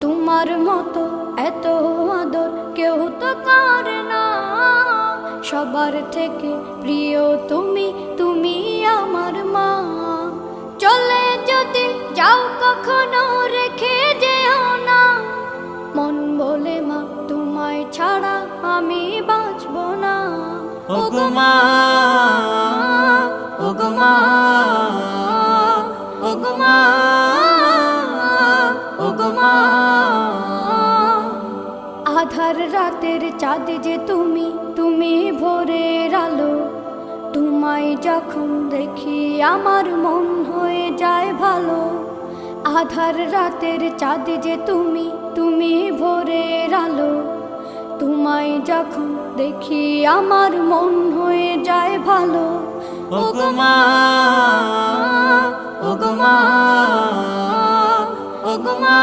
তোমার মতো এত আদর কেউ তো করে না। সবার থেকে প্রিয় তুমি, তুমি আমার মা। চলে যদি যাও কখনো রেখে যেও না, মন বলে মা তোমায় ছাড়া আমি বাঁচব না। ওগো মা, ওগো মা, ওগো মা, ওগো মা। আধার রাতের চাঁদ যে তুমি, তুমি ভোরের আলো। তোমায় যখন দেখি আমার মন হয়ে যায় ভালো। আধার রাতের চাঁদ যে তুমি, তুমি ভোরের আলো। তোমায় যখন দেখি আমার মন হয়ে যায় ভালো। ওগো মা, ওগো মা, ওগো মা।